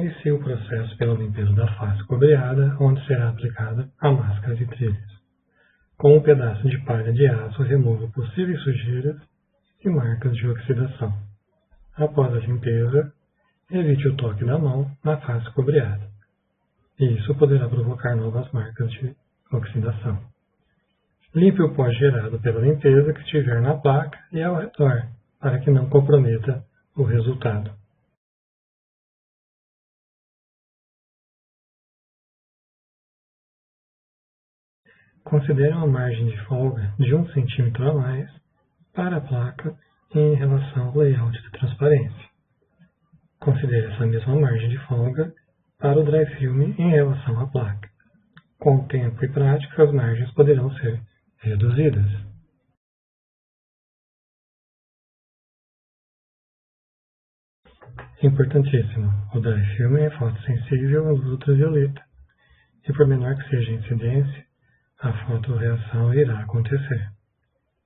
inicie o processo pela limpeza da face cobreada, onde será aplicada a máscara de trilhas. Com um pedaço de palha de aço, remova possíveis sujeiras e marcas de oxidação. Após a limpeza, evite o toque da mão na face cobreada. Isso poderá provocar novas marcas de oxidação. Limpe o pó gerado pela limpeza que estiver na placa e ao redor, para que não comprometa o resultado. Considere uma margem de folga de 1 cm a mais para a placa em relação ao layout de transparência. Considere essa mesma margem de folga para o dry film em relação à placa. Com o tempo e prática, as margens poderão ser reduzidas. Importantíssimo, o dry film é fotossensível à luz ultravioleta e por menor que seja a incidência, a fotorreação irá acontecer.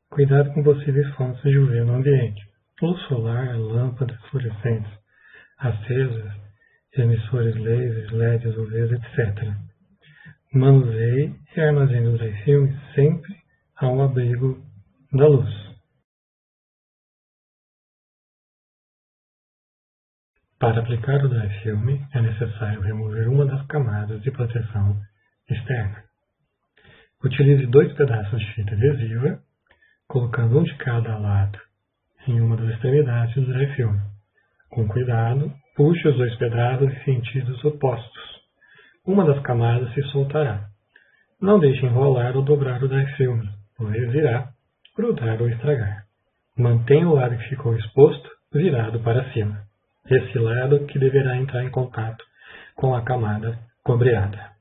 Cuidado com possíveis fontes de UV no ambiente, luz solar, lâmpadas fluorescentes, acesas, emissores lasers, LEDs, UVs, etc. Manuseie e armazene o dry film sempre ao abrigo da luz. Para aplicar o dry film, é necessário remover uma das camadas de proteção externa. Utilize 2 pedaços de fita adesiva, colocando um de cada lado em uma das extremidades do dry film. Com cuidado, puxe os 2 pedaços em sentidos opostos. Uma das camadas se soltará. Não deixe enrolar ou dobrar o dry film, pois irá grudar ou estragar. Mantenha o lado que ficou exposto virado para cima. Esse lado que deverá entrar em contato com a camada cobreada.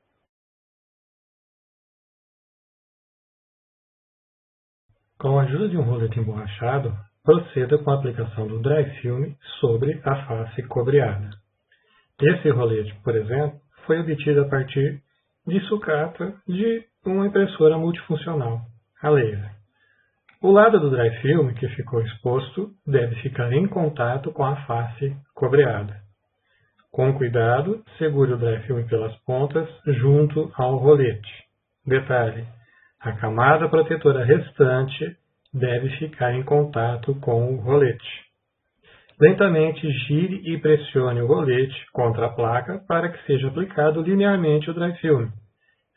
Com a ajuda de um rolete emborrachado, proceda com a aplicação do dry film sobre a face cobreada. Esse rolete, por exemplo, foi obtido a partir de sucata de uma impressora multifuncional, a laser. O lado do dry film que ficou exposto deve ficar em contato com a face cobreada. Com cuidado, segure o dry film pelas pontas junto ao rolete. Detalhe: a camada protetora restante deve ficar em contato com o rolete. Lentamente gire e pressione o rolete contra a placa para que seja aplicado linearmente o dry film.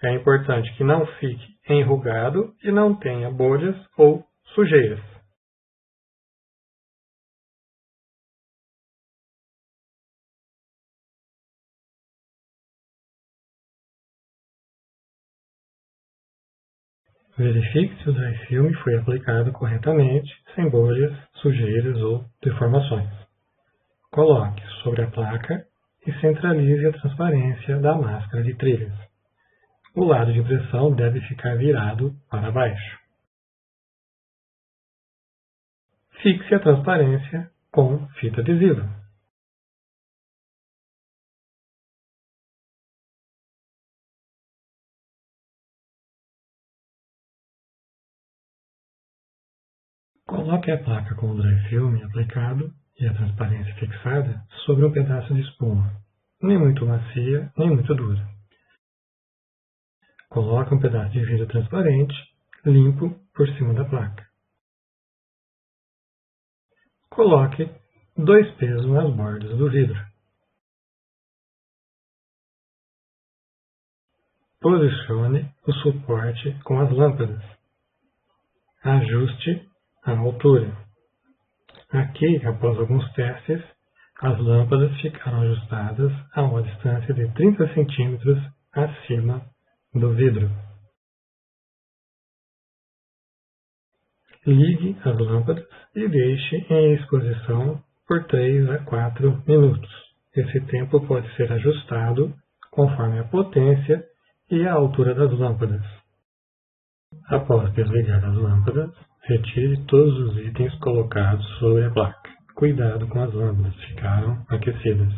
É importante que não fique enrugado e não tenha bolhas ou sujeiras. Verifique se o dry film foi aplicado corretamente, sem bolhas, sujeiras ou deformações. Coloque sobre a placa e centralize a transparência da máscara de trilhas. O lado de impressão deve ficar virado para baixo. Fixe a transparência com fita adesiva. Coloque a placa com o dry film aplicado e a transparência fixada sobre um pedaço de espuma, nem muito macia, nem muito dura. Coloque um pedaço de vidro transparente, limpo, por cima da placa. Coloque 2 pesos nas bordas do vidro. Posicione o suporte com as lâmpadas. Ajuste a altura. Aqui, após alguns testes, as lâmpadas ficaram ajustadas a uma distância de 30 centímetros acima do vidro. Ligue as lâmpadas e deixe em exposição por 3 a 4 minutos. Esse tempo pode ser ajustado conforme a potência e a altura das lâmpadas. Após desligar as lâmpadas, retire todos os itens colocados sobre a placa. Cuidado com as lâmpadas, ficaram aquecidas.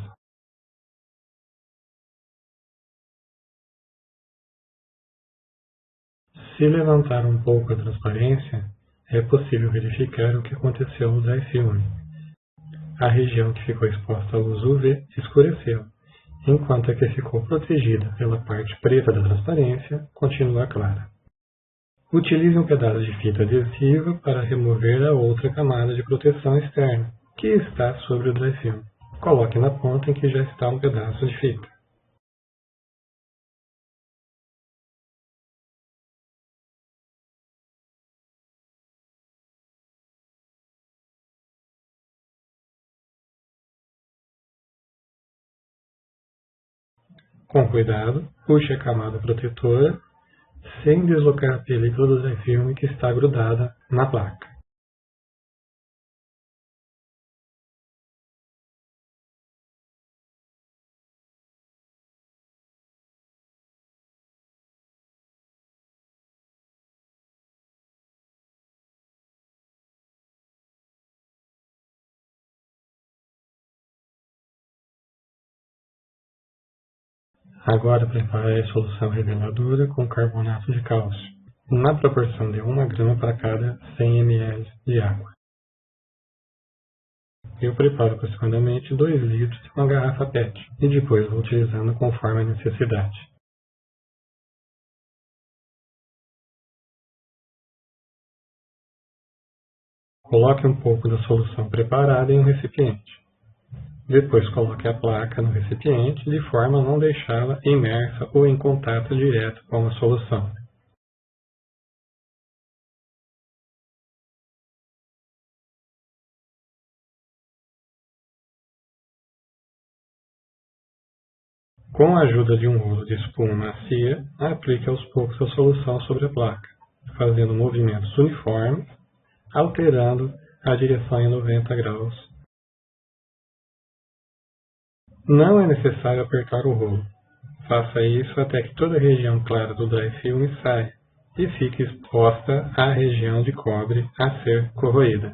Se levantar um pouco a transparência, é possível verificar o que aconteceu no dry film. A região que ficou exposta à luz UV escureceu enquanto a que ficou protegida pela parte preta da transparência continua clara. Utilize um pedaço de fita adesiva para remover a outra camada de proteção externa, que está sobre o dry film. Coloque na ponta em que já está um pedaço de fita. Com cuidado, puxe a camada protetora sem deslocar a película do dry film que está grudada na placa. Agora prepare a solução reveladora com carbonato de cálcio, na proporção de 1 grama para cada 100 ml de água. Eu preparo aproximadamente 2 litros de uma garrafa PET e depois vou utilizando conforme a necessidade. Coloque um pouco da solução preparada em um recipiente. Depois coloque a placa no recipiente de forma a não deixá-la imersa ou em contato direto com a solução. Com a ajuda de um rolo de espuma macia, aplique aos poucos a solução sobre a placa, fazendo movimentos uniformes, alterando a direção em 90 graus. Não é necessário apertar o rolo. Faça isso até que toda a região clara do dry film saia e fique exposta à região de cobre a ser corroída.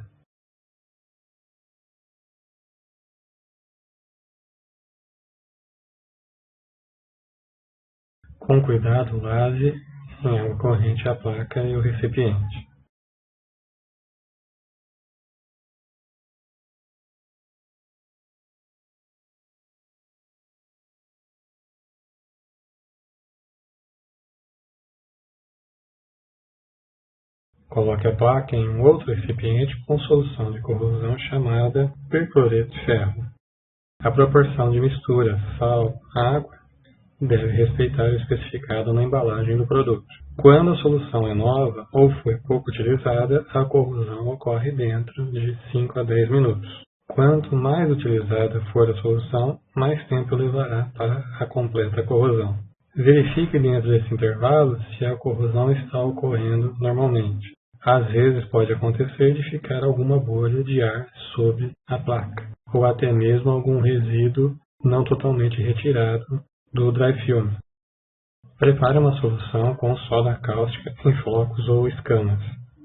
Com cuidado, lave em água corrente a placa e o recipiente. Coloque a placa em um outro recipiente com solução de corrosão chamada percloreto de ferro. A proporção de mistura sal-água deve respeitar o especificado na embalagem do produto. Quando a solução é nova ou foi pouco utilizada, a corrosão ocorre dentro de 5 a 10 minutos. Quanto mais utilizada for a solução, mais tempo levará para a completa corrosão. Verifique dentro desse intervalo se a corrosão está ocorrendo normalmente. Às vezes pode acontecer de ficar alguma bolha de ar sob a placa, ou até mesmo algum resíduo não totalmente retirado do dry film. Prepare uma solução com soda cáustica em flocos ou escamas.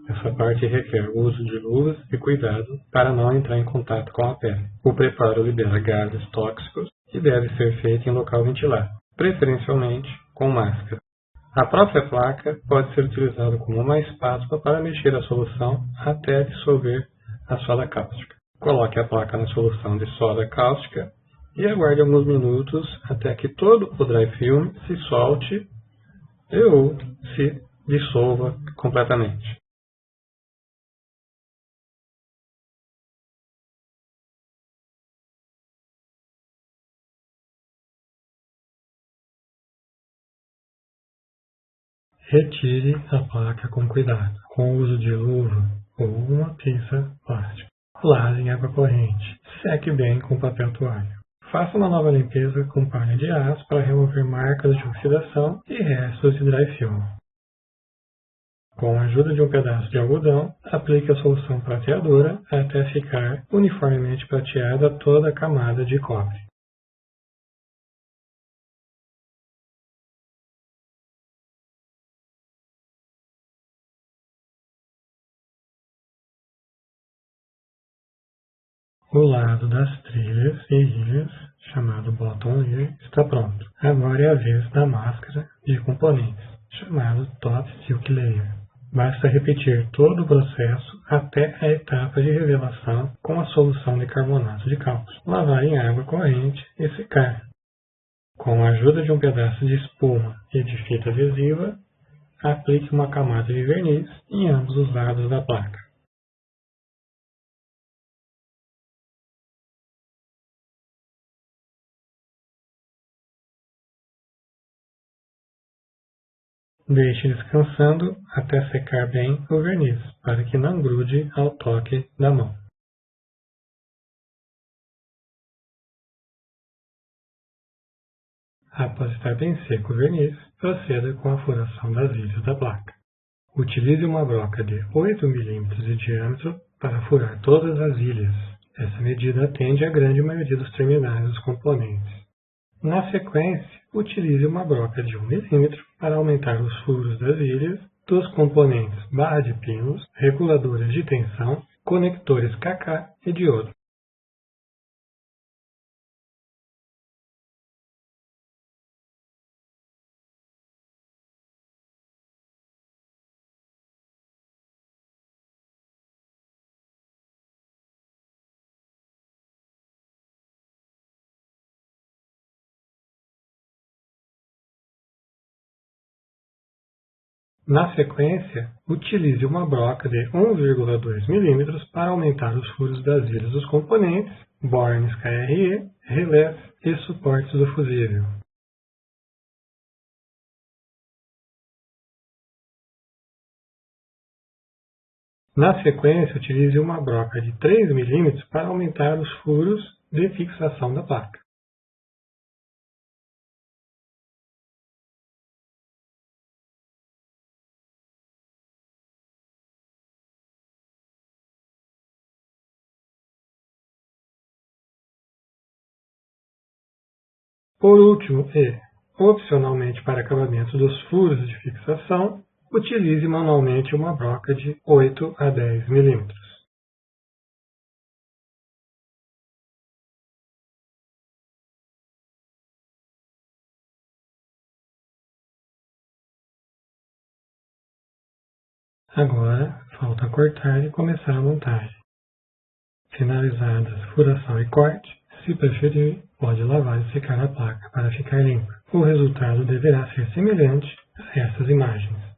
Essa parte requer o uso de luvas e cuidado para não entrar em contato com a pele. O preparo libera gases tóxicos e deve ser feito em local ventilado, preferencialmente com máscara. A própria placa pode ser utilizada como uma espátula para mexer a solução até dissolver a soda cáustica. Coloque a placa na solução de soda cáustica e aguarde alguns minutos até que todo o dry film se solte ou se dissolva completamente. Retire a placa com cuidado, com o uso de luva ou uma pinça plástica. Lave em água corrente. Seque bem com papel toalha. Faça uma nova limpeza com palha de aço para remover marcas de oxidação e restos de dry film. Com a ajuda de um pedaço de algodão, aplique a solução prateadora até ficar uniformemente prateada toda a camada de cobre. O lado das trilhas e ilhas, chamado bottom layer, está pronto. Agora é a vez da máscara de componentes, chamado top silk layer. Basta repetir todo o processo até a etapa de revelação com a solução de carbonato de cálcio. Lavar em água corrente e secar. Com a ajuda de um pedaço de espuma e de fita adesiva, aplique uma camada de verniz em ambos os lados da placa. Deixe descansando até secar bem o verniz, para que não grude ao toque da mão. Após estar bem seco o verniz, proceda com a furação das ilhas da placa. Utilize uma broca de 8 mm de diâmetro para furar todas as ilhas. Essa medida atende à grande maioria dos terminais dos componentes. Na sequência, utilize uma broca de 1 mm para aumentar os furos das ilhas dos componentes barra de pinos, reguladores de tensão, conectores KK e diodo. Na sequência, utilize uma broca de 1,2 mm para aumentar os furos das ilhas dos componentes, bornes KRE, relés e suportes do fusível. Na sequência, utilize uma broca de 3 mm para aumentar os furos de fixação da placa. Por último e, opcionalmente para acabamento dos furos de fixação, utilize manualmente uma broca de 8 a 10 mm. Agora, falta cortar e começar a montagem. Finalizadas furação e corte, se preferir, pode lavar e secar a placa para ficar limpa. O resultado deverá ser semelhante a essas imagens.